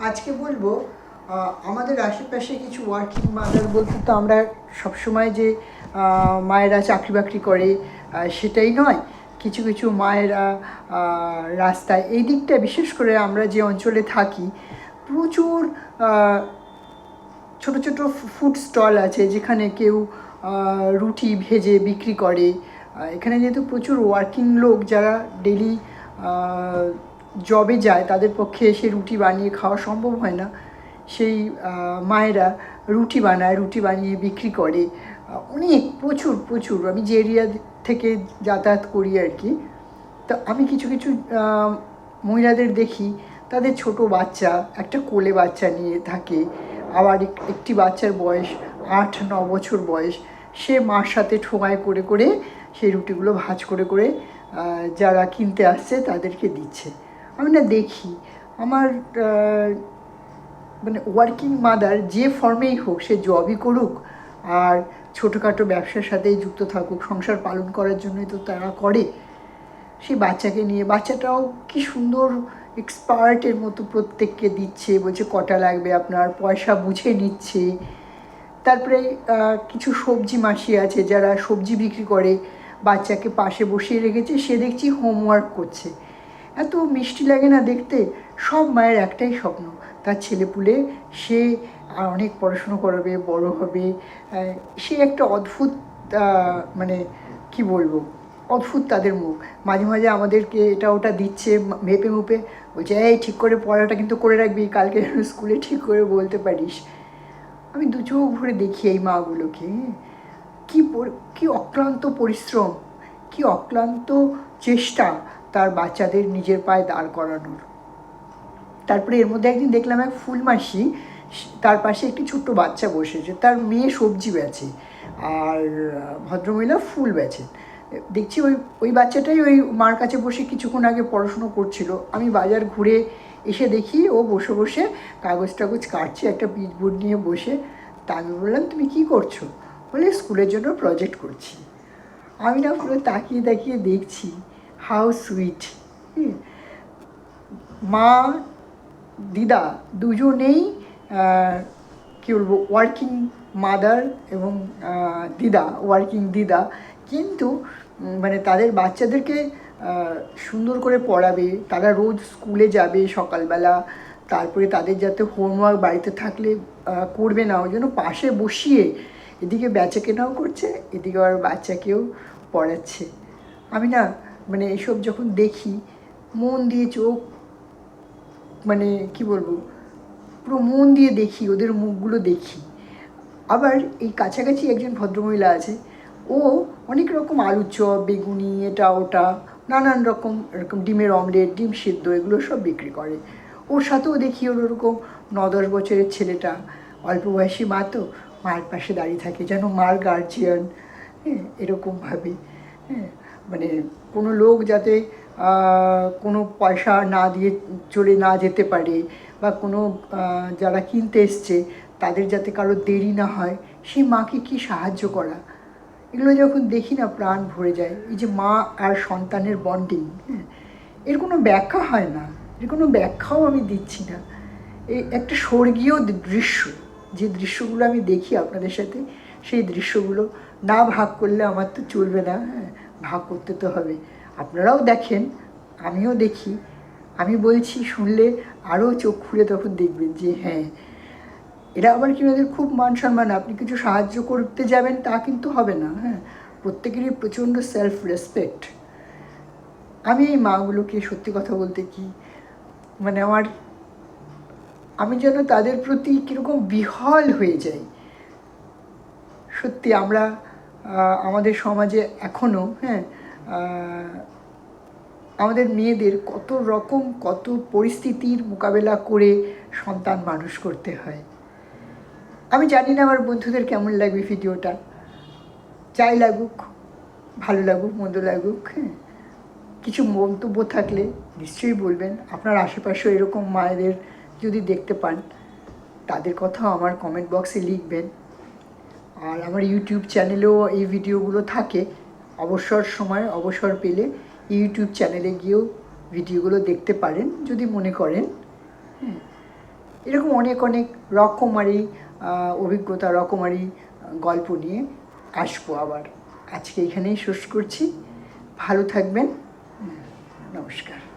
আজকে বলবো আমাদের আশেপাশে কিছু ওয়ার্কিং মাদার বলতে তো আমরা সবসময় যে মায়েরা চাকরি বাকরি করে সেটাই নয়। কিছু কিছু মায়েরা রাস্তায় এই দিকটা বিশেষ করে আমরা যে অঞ্চলে থাকি প্রচুর ছোট ছোট ফুড স্টল আছে যেখানে কেউ রুটি ভেজে বিক্রি করে। এখানে যেহেতু প্রচুর ওয়ার্কিং লোক যারা ডেলি জবে যায় তাদের পক্ষে এসে রুটি বানিয়ে খাওয়া সম্ভব হয় না, সেই মায়েরা রুটি বানায়, রুটি বানিয়ে বিক্রি করে। অনেক প্রচুর প্রচুর আমি যে এরিয়া থেকে যাতায়াত করি আর কি, তো আমি কিছু কিছু মহিলাদের দেখি তাদের ছোট বাচ্চা, একটা কোলে বাচ্চা নিয়ে থাকে, আবার একটি বাচ্চার বয়স 8-9 বছর বয়স, সে মার সাথে ঠোঙায় করে করে সেই রুটিগুলো ভাঁজ করে করে যারা কিনতে আসছে তাদেরকে দিচ্ছে। আমি না দেখি আমার মানে ওয়ার্কিং মাদার যে ফর্মেই হোক, সে জবই করুক আর ছোটোখাটো ব্যবসার সাথেই যুক্ত থাকুক, সংসার পালন করার জন্যই তো তারা করে। সেই বাচ্চাকে নিয়ে, বাচ্চাটাও কি সুন্দর এক্সপার্টের মতো প্রত্যেককে দিচ্ছে, বলছে কটা লাগবে আপনার, পয়সা বুঝে নিচ্ছে। তারপরে কিছু সবজি মাসি আছে যারা সবজি বিক্রি করে, বাচ্চাকে পাশে বসিয়ে রেখেছে, সে দেখছি হোমওয়ার্ক করছে। এত মিষ্টি লাগে না দেখতে। সব মায়ের একটাই স্বপ্ন তার ছেলেপুলে সে অনেক পড়াশুনো করাবে, বড় হবে। সে একটা অদ্ভুত মানে কি বলবো, অদ্ভুত তাদের মুখ। মাঝে মাঝে আমাদেরকে এটা ওটা দিচ্ছে মেপে মুপে, বলছে এই ঠিক করে পড়াটা কিন্তু করে রাখবি, কালকে স্কুলে ঠিক করে বলতে পারিস। আমি দু চোখ ভরে দেখি এই মাগুলোকে, কি অক্লান্ত পরিশ্রম, কি অক্লান্ত চেষ্টা তার বাচ্চাদের নিজের পায়ে দাঁড় করানোর। তারপরে এর মধ্যে একদিন দেখলাম এক ফুলমাসি, তার পাশে একটি ছোট্ট বাচ্চা বসেছে, তার মেয়ে সবজি বেচে আর ভদ্রমহিলা ফুল বেচেন। দেখছি ওই বাচ্চাটাই ওই মার কাছে বসে কিছুক্ষণ আগে পড়াশুনো করছিল। আমি বাজার ঘুরে এসে দেখি ও বসে বসে কাগজ টাগজ কাটছে একটা পিচবোর্ড নিয়ে বসে। তা আমি বললাম তুমি কী করছো? বলে স্কুলের জন্য প্রজেক্ট করছি। আমি না পুরো তাকিয়ে তাকিয়ে দেখছি, হাউ সুইট। মা দিদা দুজনেই কী বলবো, ওয়ার্কিং মাদার এবং দিদা, ওয়ার্কিং দিদা, কিন্তু মানে তাদের বাচ্চাদেরকে সুন্দর করে পড়াবে, তারা রোজ স্কুলে যাবে সকালবেলা, তারপরে তাদের যাতে হোমওয়ার্ক বাড়িতে থাকলে করবে না, ওই জন্য পাশে বসিয়ে এদিকে বেচা কেনাও করছে, এদিকে আবার বাচ্চাকেও পড়াচ্ছে। আমি না মানে এসব যখন দেখি মন দিয়ে চোখ, মানে কি বলবো, পুরো মন দিয়ে দেখি, ওদের মুখগুলো দেখি। আবার এই কাছাকাছি একজন ভদ্রমহিলা আছে, ও অনেক রকম আলুর চপ, বেগুনি, এটা ওটা নানান রকম, এরকম ডিমের অমলেট, ডিম সিদ্ধ, এগুলো সব বিক্রি করে। ওর সাথেও দেখি ওর ওরকম 9-10 বছরের ছেলেটা, অল্প বয়সী মা, তো মায়ের পাশে দাঁড়িয়ে থাকে যেন মার গার্জিয়ান। হ্যাঁ, এরকমভাবে। হ্যাঁ, মানে কোনো লোক যাতে কোনো পয়সা না দিয়ে চলে না যেতে পারে, বা কোনো যারা কিনতে এসছে তাদের যাতে কারো দেরি না হয়, সেই মাকে কি সাহায্য করা, এগুলো যখন দেখি না প্রাণ ভরে যায়। এই যে মা আর সন্তানের বন্ডিং, হ্যাঁ, এর কোনো ব্যাখ্যা হয় না, এর কোনো ব্যাখ্যাও আমি দিচ্ছি না। এই একটা স্বর্গীয় দৃশ্য, যে দৃশ্যগুলো আমি দেখি আপনাদের সাথে, সেই দৃশ্যগুলো না ভাগ করলে আমার তো চলবে না। হ্যাঁ, ভাগ করতে তো হবে। আপনারাও দেখেন, আমিও দেখি। আমি বলছি, শুনলে আরও চোখ খুলে তখন দেখবেন যে হ্যাঁ, এরা আবার কি, ওদের খুব মান সম্মান। আপনি কিছু সাহায্য করতে যাবেন তা কিন্তু হবে না। হ্যাঁ, প্রত্যেকেরই প্রচণ্ড সেলফ রেসপেক্ট। আমি এই মাগুলোকে সত্যি কথা বলতে কি, মানে আমি যেন তাদের প্রতি কীরকম বিহ্বল হয়ে যাই। সত্যি আমরা আমাদের সমাজে এখনও, হ্যাঁ, আমাদের মেয়েদের কত পরিস্থিতির মোকাবেলা করে সন্তান মানুষ করতে হয়। আমি জানি না আমার বন্ধুদের কেমন লাগবে ভিডিওটা, যাই লাগুক, ভালো লাগুক মন্দ লাগুক, হ্যাঁ, কিছু মন্তব্য থাকলে নিশ্চয়ই বলবেন। আপনার আশেপাশেও এরকম মায়েদের যদি দেখতে পান, তাদের কথাও আমার কমেন্ট বক্সে লিখবেন। আর আমার ইউটিউব চ্যানেলেও এই ভিডিওগুলো থাকে, অবসর সময়, অবসর পেলে ইউটিউব চ্যানেলে গিয়েও ভিডিওগুলো দেখতে পারেন যদি মনে করেন। হ্যাঁ, এরকম অনেক অনেক রকমারি অভিজ্ঞতা, রকমারি গল্প নিয়ে আসবো আবার। আজকে এখানেই শেষ করছি। ভালো থাকবেন। নমস্কার।